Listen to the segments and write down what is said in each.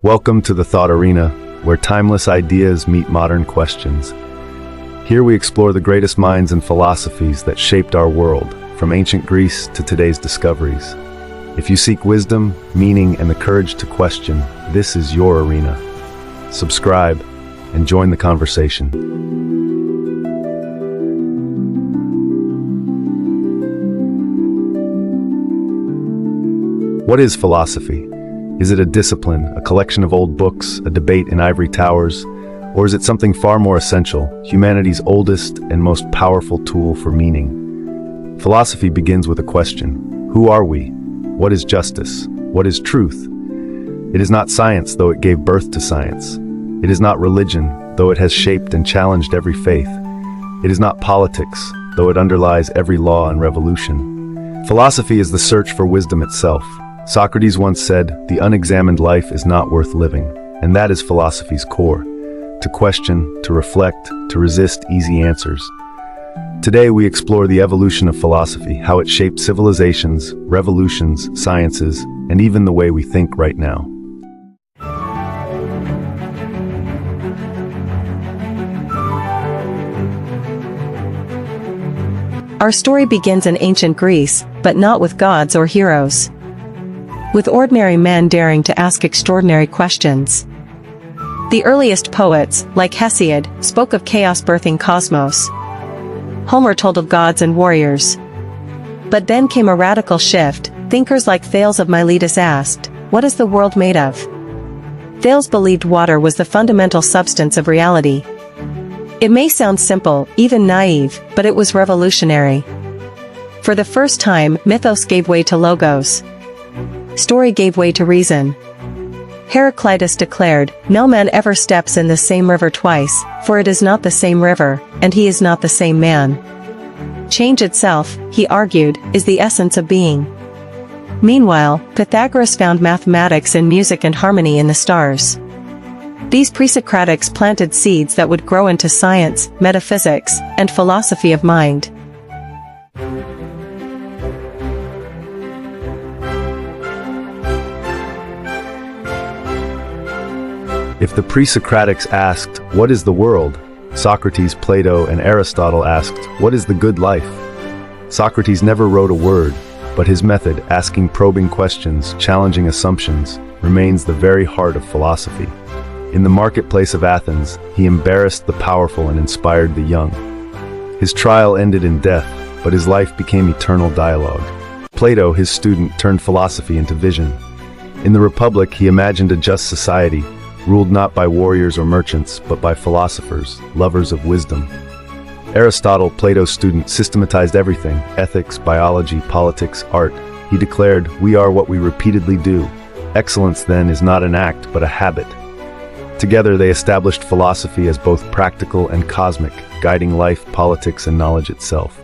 Welcome to the Thought Arena, where timeless ideas meet modern questions. Here we explore the greatest minds and philosophies that shaped our world, from ancient Greece to today's discoveries. If you seek wisdom, meaning, and the courage to question, this is your arena. Subscribe and join the conversation. What is philosophy? Is it a discipline, a collection of old books, a debate in ivory towers, or is it something far more essential, humanity's oldest and most powerful tool for meaning? Philosophy begins with a question. Who are we? What is justice? What is truth? It is not science, though it gave birth to science. It is not religion, though it has shaped and challenged every faith. It is not politics, though it underlies every law and revolution. Philosophy is the search for wisdom itself. Socrates once said, "The unexamined life is not worth living," and that is philosophy's core. To question, to reflect, to resist easy answers. Today we explore the evolution of philosophy, how it shaped civilizations, revolutions, sciences, and even the way we think right now. Our story begins in ancient Greece, but not with gods or heroes. With ordinary men daring to ask extraordinary questions. The earliest poets, like Hesiod, spoke of chaos birthing cosmos. Homer told of gods and warriors. But then came a radical shift. Thinkers like Thales of Miletus asked, "What is the world made of?" Thales believed water was the fundamental substance of reality. It may sound simple, even naive, but it was revolutionary. For the first time, mythos gave way to logos. Story gave way to reason. Heraclitus declared, "No man ever steps in the same river twice, for it is not the same river, and he is not the same man." Change itself, he argued, is the essence of being. Meanwhile, Pythagoras found mathematics and music and harmony in the stars. These Pre-Socratics planted seeds that would grow into science, metaphysics, and philosophy of mind. If the Pre-Socratics asked, "What is the world?" Socrates, Plato, and Aristotle asked, "What is the good life?" Socrates never wrote a word, but his method, asking probing questions, challenging assumptions, remains the very heart of philosophy. In the marketplace of Athens, he embarrassed the powerful and inspired the young. His trial ended in death, but his life became eternal dialogue. Plato, his student, turned philosophy into vision. In the Republic, he imagined a just society, ruled not by warriors or merchants, but by philosophers, lovers of wisdom. Aristotle, Plato's student, systematized everything: ethics, biology, politics, art. He declared, "We are what we repeatedly do. Excellence, then, is not an act, but a habit." Together they established philosophy as both practical and cosmic, guiding life, politics, and knowledge itself.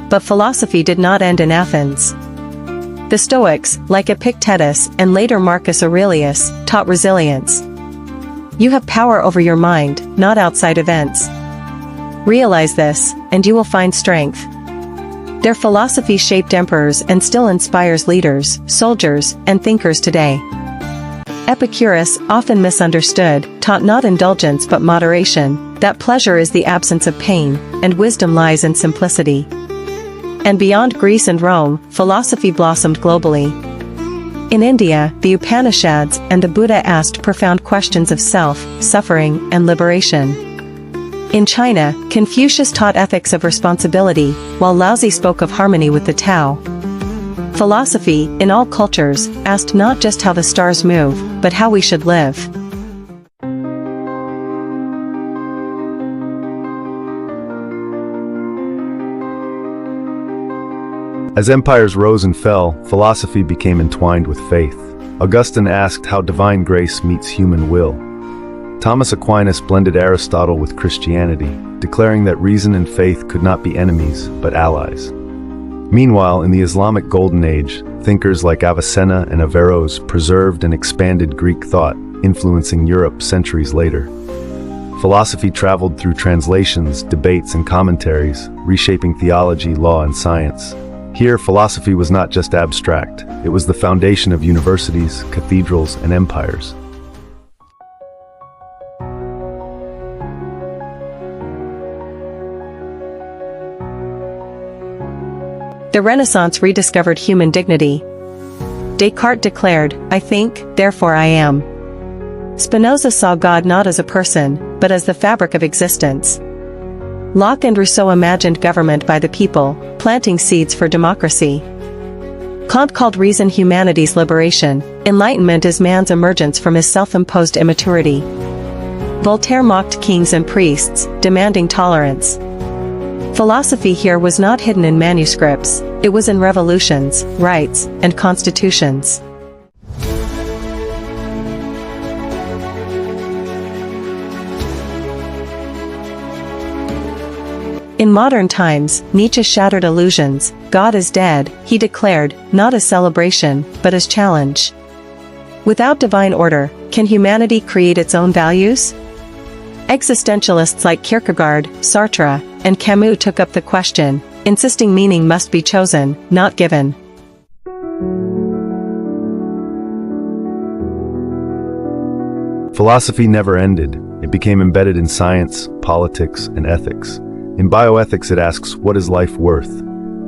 But philosophy did not end in Athens. The Stoics, like Epictetus and later Marcus Aurelius, taught resilience. You have power over your mind, not outside events. Realize this, and you will find strength. Their philosophy shaped emperors and still inspires leaders, soldiers, and thinkers today. Epicurus, often misunderstood, taught not indulgence but moderation, that pleasure is the absence of pain, and wisdom lies in simplicity. And beyond Greece and Rome, philosophy blossomed globally. In India, the Upanishads and the Buddha asked profound questions of self, suffering, and liberation. In China, Confucius taught ethics of responsibility, while Laozi spoke of harmony with the Tao. Philosophy, in all cultures, asked not just how the stars move, but how we should live. As empires rose and fell, philosophy became entwined with faith. Augustine asked how divine grace meets human will. Thomas Aquinas blended Aristotle with Christianity, declaring that reason and faith could not be enemies, but allies. Meanwhile, in the Islamic Golden Age, thinkers like Avicenna and Averroes preserved and expanded Greek thought, influencing Europe centuries later. Philosophy traveled through translations, debates, and commentaries, reshaping theology, law, and science. Here, philosophy was not just abstract, it was the foundation of universities, cathedrals, and empires. The Renaissance rediscovered human dignity. Descartes declared, "I think, therefore I am." Spinoza saw God not as a person, but as the fabric of existence. Locke and Rousseau imagined government by the people, planting seeds for democracy. Kant called reason humanity's liberation. Enlightenment is man's emergence from his self-imposed immaturity. Voltaire mocked kings and priests, demanding tolerance. Philosophy here was not hidden in manuscripts, it was in revolutions, rights, and constitutions. In modern times, Nietzsche shattered illusions. God is dead, he declared, not as celebration, but as challenge. Without divine order, can humanity create its own values? Existentialists like Kierkegaard, Sartre, and Camus took up the question, insisting meaning must be chosen, not given. Philosophy never ended. It became embedded in science, politics, and ethics. In bioethics, it asks, what is life worth?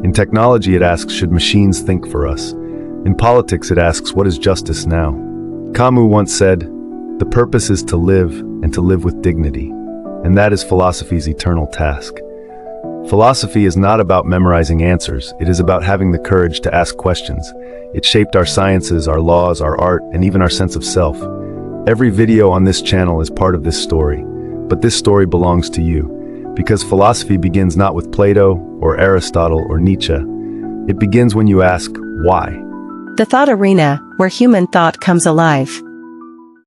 In technology, it asks, should machines think for us? In politics, it asks, what is justice now? Camus once said, the purpose is to live, and to live with dignity. And that is philosophy's eternal task. Philosophy is not about memorizing answers, it is about having the courage to ask questions. It shaped our sciences, our laws, our art, and even our sense of self. Every video on this channel is part of this story, but this story belongs to you. Because philosophy begins not with Plato, or Aristotle, or Nietzsche. It begins when you ask, why? The thought arena, where human thought comes alive.